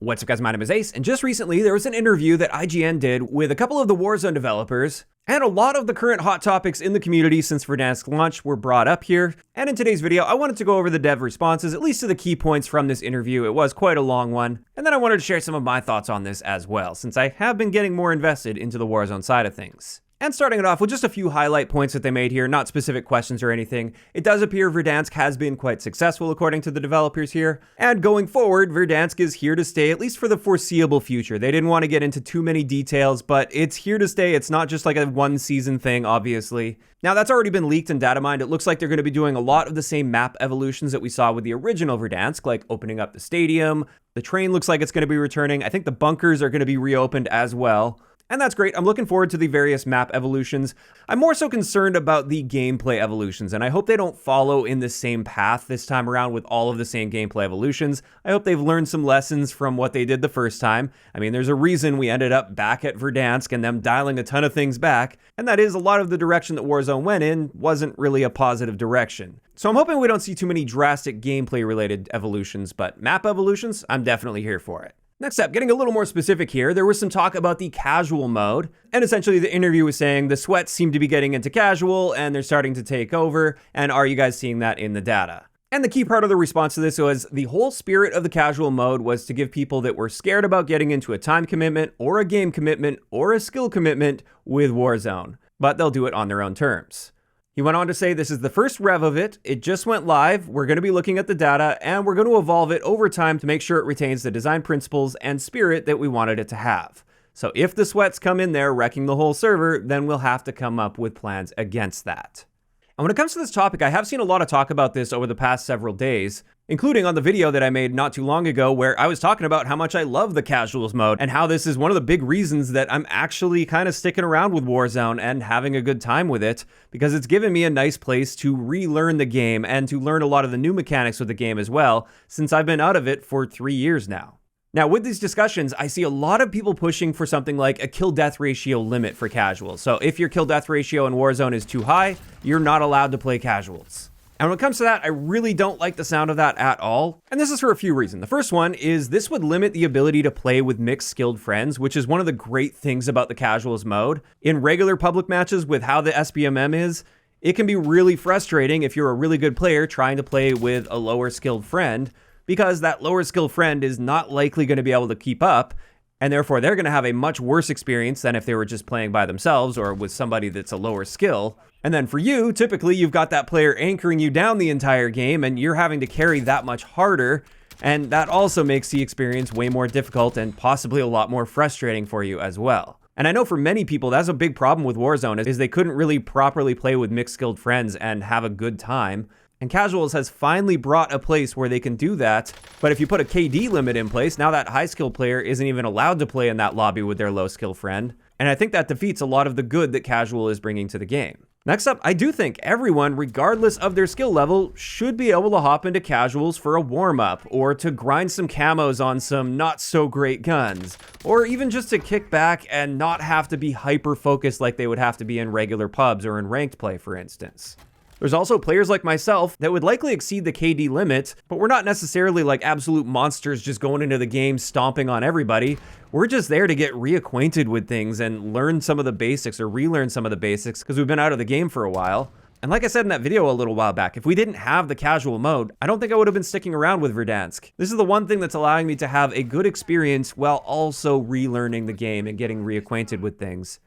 What's up guys, my name is Ace, and just recently there was an interview that IGN did with a couple of the Warzone developers, and a lot of the current hot topics in the community since Verdansk launch were brought up here. And in today's video, I wanted to go over the dev responses, at least to the key points from this interview. It was quite a long one. And then I wanted to share some of my thoughts on this as well, since I have been getting more invested into the Warzone side of things. And starting it off with just a few highlight points that they made here, not specific questions or anything. It does appear Verdansk has been quite successful according to the developers here. And going forward, Verdansk is here to stay, at least for the foreseeable future. They didn't want to get into too many details, but it's here to stay. It's not just like a one season thing, obviously. Now that's already been leaked and data mined. It looks like they're going to be doing a lot of the same map evolutions that we saw with the original Verdansk, like opening up the stadium. The train looks like it's going to be returning. I think the bunkers are going to be reopened as well. And that's great. I'm looking forward to the various map evolutions. I'm more so concerned about the gameplay evolutions, and I hope they don't follow in the same path this time around with all of the same gameplay evolutions. I hope they've learned some lessons from what they did the first time. I mean, there's a reason we ended up back at Verdansk and them dialing a ton of things back, and that is a lot of the direction that Warzone went in wasn't really a positive direction. So I'm hoping we don't see too many drastic gameplay related evolutions, but map evolutions, I'm definitely here for it. Next up, getting a little more specific here, there was some talk about the casual mode, and essentially the interview was saying the sweats seem to be getting into casual and they're starting to take over, and are you guys seeing that in the data? And the key part of the response to this was the whole spirit of the casual mode was to give people that were scared about getting into a time commitment or a game commitment or a skill commitment with Warzone, but they'll do it on their own terms. He went on to say this is the first rev of it, it just went live, we're going to be looking at the data, and we're going to evolve it over time to make sure it retains the design principles and spirit that we wanted it to have. So if the sweats come in there wrecking the whole server, then we'll have to come up with plans against that. And when it comes to this topic, I have seen a lot of talk about this over the past several days, including on the video that I made not too long ago where I was talking about how much I love the casuals mode and how this is one of the big reasons that I'm actually kind of sticking around with Warzone and having a good time with it, because it's given me a nice place to relearn the game and to learn a lot of the new mechanics with the game as well, since I've been out of it for 3 years now. Now, with these discussions, I see a lot of people pushing for something like a kill-death ratio limit for casuals. So if your kill-death ratio in Warzone is too high, you're not allowed to play casuals. And when it comes to that, I really don't like the sound of that at all. And this is for a few reasons. The first one is this would limit the ability to play with mixed skilled friends, which is one of the great things about the casuals mode. In regular public matches with how the SBMM is, it can be really frustrating if you're a really good player trying to play with a lower skilled friend, because that lower skilled friend is not likely going to be able to keep up, and therefore they're going to have a much worse experience than if they were just playing by themselves or with somebody that's a lower skill. And then for you, typically you've got that player anchoring you down the entire game and you're having to carry that much harder, and that also makes the experience way more difficult and possibly a lot more frustrating for you as well. And I know for many people that's a big problem with Warzone is they couldn't really properly play with mixed skilled friends and have a good time. And Casuals has finally brought a place where they can do that, but if you put a KD limit in place, now that high skill player isn't even allowed to play in that lobby with their low skill friend, and I think that defeats a lot of the good that Casual is bringing to the game. Next up, I do think everyone, regardless of their skill level, should be able to hop into Casuals for a warm-up, or to grind some camos on some not-so-great guns, or even just to kick back and not have to be hyper-focused like they would have to be in regular pubs or in ranked play, for instance. There's also players like myself that would likely exceed the KD limit, but we're not necessarily like absolute monsters just going into the game stomping on everybody. We're just there to get reacquainted with things and learn some of the basics or relearn some of the basics because we've been out of the game for a while. And like I said in that video a little while back, if we didn't have the casual mode, I don't think I would have been sticking around with Verdansk. This is the one thing that's allowing me to have a good experience while also relearning the game and getting reacquainted with things.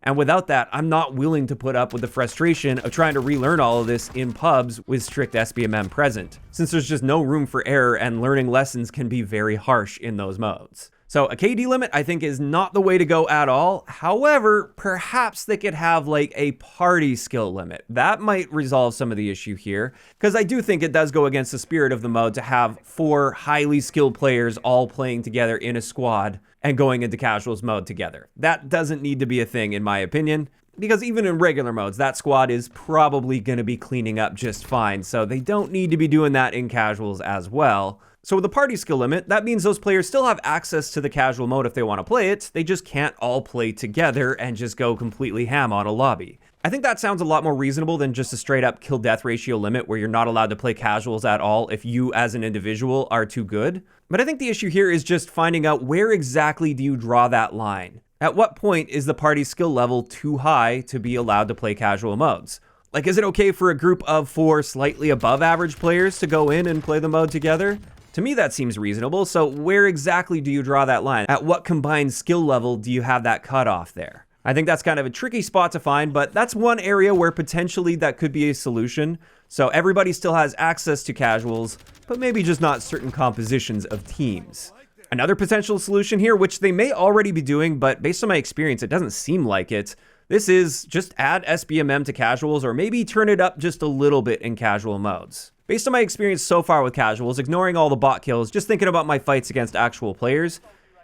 And without that, I'm not willing to put up with the frustration of trying to relearn all of this in pubs with strict SBMM present, since there's just no room for error and learning lessons can be very harsh in those modes. So a KD limit, I think, is not the way to go at all. However, perhaps they could have like a party skill limit. That might resolve some of the issue here, because I do think it does go against the spirit of the mode to have 4 highly skilled players all playing together in a squad and going into casuals mode together. That doesn't need to be a thing, in my opinion, because even in regular modes, that squad is probably going to be cleaning up just fine, so they don't need to be doing that in casuals as well. So with the party skill limit, that means those players still have access to the casual mode if they want to play it, they just can't all play together and just go completely ham on a lobby. I think that sounds a lot more reasonable than just a straight up kill death ratio limit where you're not allowed to play casuals at all if you as an individual are too good. But I think the issue here is just finding out where exactly do you draw that line? At what point is the party's skill level too high to be allowed to play casual modes? Like, is it okay for a group of 4 slightly above average players to go in and play the mode together? To me, that seems reasonable. So where exactly do you draw that line? At what combined skill level do you have that cutoff there? I think that's kind of a tricky spot to find, but that's one area where potentially that could be a solution. So everybody still has access to casuals, but maybe just not certain compositions of teams. Another potential solution here, which they may already be doing, but based on my experience, it doesn't seem like it. This is just add SBMM to casuals or maybe turn it up just a little bit in casual modes. Based on my experience so far with casuals, ignoring all the bot kills, just thinking about my fights against actual players,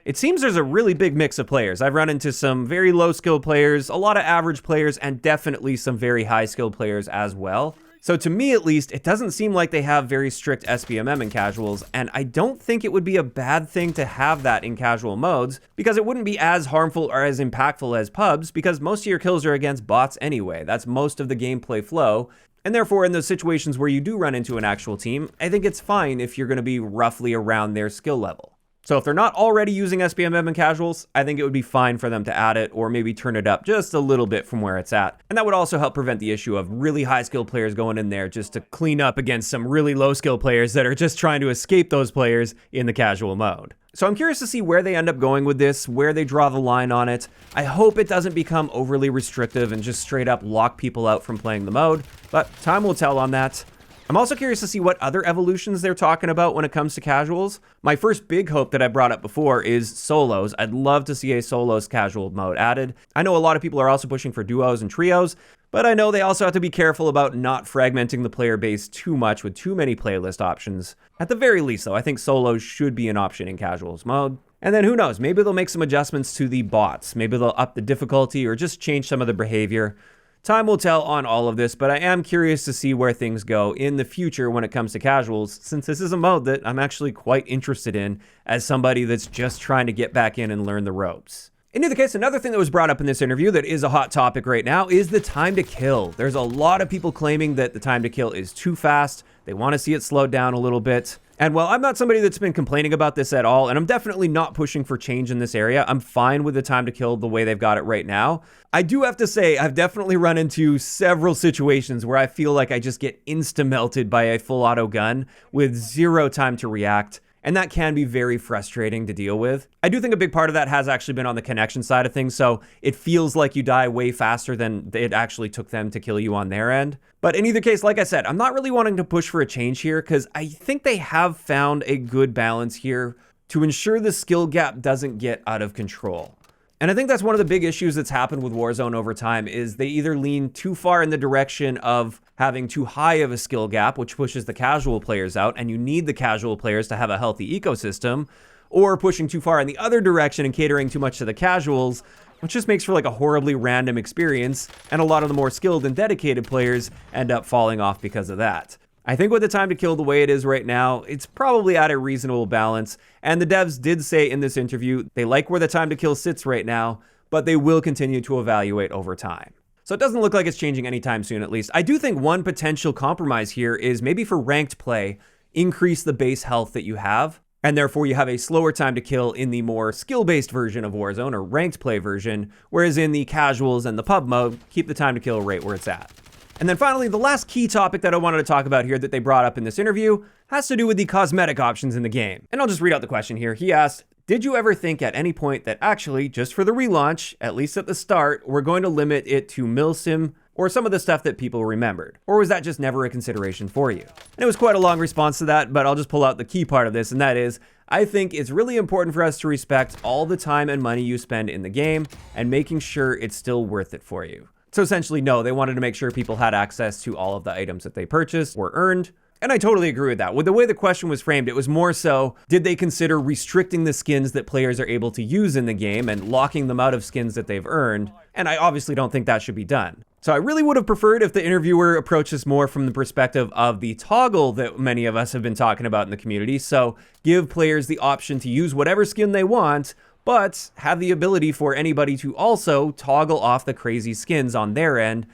it seems there's a really big mix of players. I've run into some very low skilled players, a lot of average players, and definitely some very high skilled players as well. So to me at least, it doesn't seem like they have very strict SBMM in casuals, and I don't think it would be a bad thing to have that in casual modes, because it wouldn't be as harmful or as impactful as pubs, because most of your kills are against bots anyway. That's most of the gameplay flow. And therefore, in those situations where you do run into an actual team, I think it's fine if you're going to be roughly around their skill level. So if they're not already using SBMM in casuals, I think it would be fine for them to add it or maybe turn it up just a little bit from where it's at. And that would also help prevent the issue of really high skill players going in there just to clean up against some really low skill players that are just trying to escape those players in the casual mode. So I'm curious to see where they end up going with this, where they draw the line on it. I hope it doesn't become overly restrictive and just straight up lock people out from playing the mode, but time will tell on that. I'm also curious to see what other evolutions they're talking about when it comes to casuals. My first big hope that I brought up before is solos. I'd love to see a solos casual mode added. I know a lot of people are also pushing for duos and trios, but I know they also have to be careful about not fragmenting the player base too much with too many playlist options. At the very least though, I think solos should be an option in casuals mode. And then who knows, maybe they'll make some adjustments to the bots. Maybe they'll up the difficulty or just change some of the behavior. Time will tell on all of this, but I am curious to see where things go in the future when it comes to casuals, since this is a mode that I'm actually quite interested in as somebody that's just trying to get back in and learn the ropes. In either case, another thing that was brought up in this interview that is a hot topic right now is the time to kill. There's a lot of people claiming that the time to kill is too fast. They want to see it slowed down a little bit. And while I'm not somebody that's been complaining about this at all, and I'm definitely not pushing for change in this area, I'm fine with the time to kill the way they've got it right now. I do have to say, I've definitely run into several situations where I feel like I just get insta-melted by a full auto gun with 0 time to react. And that can be very frustrating to deal with. I do think a big part of that has actually been on the connection side of things, so it feels like you die way faster than it actually took them to kill you on their end. But in either case, like I said, I'm not really wanting to push for a change here because I think they have found a good balance here to ensure the skill gap doesn't get out of control. And I think that's one of the big issues that's happened with Warzone over time is they either lean too far in the direction of having too high of a skill gap, which pushes the casual players out, and you need the casual players to have a healthy ecosystem, or pushing too far in the other direction and catering too much to the casuals, which just makes for like a horribly random experience, and a lot of the more skilled and dedicated players end up falling off because of that. I think with the time to kill the way it is right now, it's probably at a reasonable balance, and the devs did say in this interview they like where the time to kill sits right now, but they will continue to evaluate over time. So it doesn't look like it's changing anytime soon, at least. I do think one potential compromise here is maybe for ranked play, increase the base health that you have, and therefore you have a slower time to kill in the more skill-based version of Warzone or ranked play version, whereas in the casuals and the pub mode, keep the time to kill right where it's at. And then finally, the last key topic that I wanted to talk about here that they brought up in this interview has to do with the cosmetic options in the game. And I'll just read out the question here. He asked, did you ever think at any point that actually, just for the relaunch, at least at the start, we're going to limit it to milsim or some of the stuff that people remembered? Or was that just never a consideration for you? And it was quite a long response to that, but I'll just pull out the key part of this, and that is, I think it's really important for us to respect all the time and money you spend in the game and making sure it's still worth it for you. So essentially, no, they wanted to make sure people had access to all of the items that they purchased or earned. And I totally agree with that. With the way the question was framed, it was more so, did they consider restricting the skins that players are able to use in the game and locking them out of skins that they've earned? And I obviously don't think that should be done. So I really would have preferred if the interviewer approached this more from the perspective of the toggle that many of us have been talking about in the community. So give players the option to use whatever skin they want, but have the ability for anybody to also toggle off the crazy skins on their end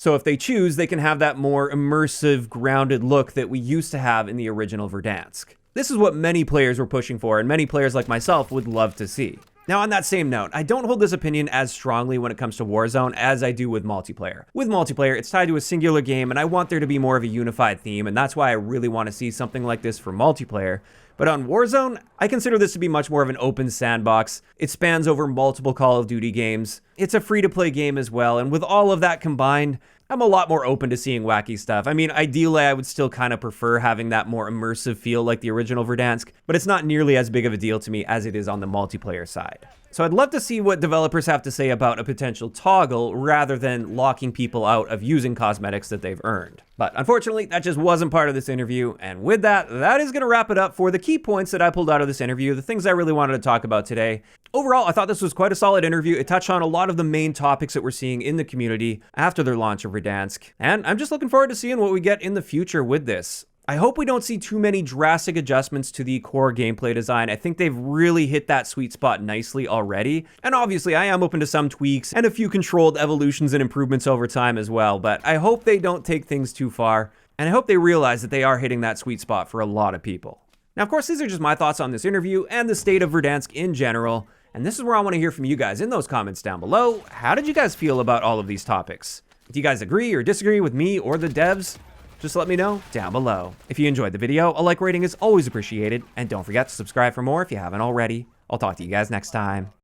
So if they choose, they can have that more immersive, grounded look that we used to have in the original Verdansk. This is what many players were pushing for, and many players like myself would love to see. Now, on that same note, I don't hold this opinion as strongly when it comes to Warzone as I do with multiplayer. With multiplayer, it's tied to a singular game, and I want there to be more of a unified theme, and that's why I really want to see something like this for multiplayer. But on Warzone, I consider this to be much more of an open sandbox. It spans over multiple Call of Duty games. It's a free-to-play game as well, and with all of that combined, I'm a lot more open to seeing wacky stuff. I mean, ideally, I would still kind of prefer having that more immersive feel like the original Verdansk, but it's not nearly as big of a deal to me as it is on the multiplayer side. So I'd love to see what developers have to say about a potential toggle rather than locking people out of using cosmetics that they've earned. But unfortunately, that just wasn't part of this interview. And with that, that is going to wrap it up for the key points that I pulled out of this interview, the things I really wanted to talk about today. Overall, I thought this was quite a solid interview. It touched on a lot of the main topics that we're seeing in the community after their launch of Verdansk. And I'm just looking forward to seeing what we get in the future with this. I hope we don't see too many drastic adjustments to the core gameplay design. I think they've really hit that sweet spot nicely already. And obviously, I am open to some tweaks and a few controlled evolutions and improvements over time as well, but I hope they don't take things too far, and I hope they realize that they are hitting that sweet spot for a lot of people. Now, of course, these are just my thoughts on this interview and the state of Verdansk in general, and this is where I want to hear from you guys in those comments down below. How did you guys feel about all of these topics? Do you guys agree or disagree with me or the devs? Just let me know down below. If you enjoyed the video, a like rating is always appreciated, and don't forget to subscribe for more if you haven't already. I'll talk to you guys next time.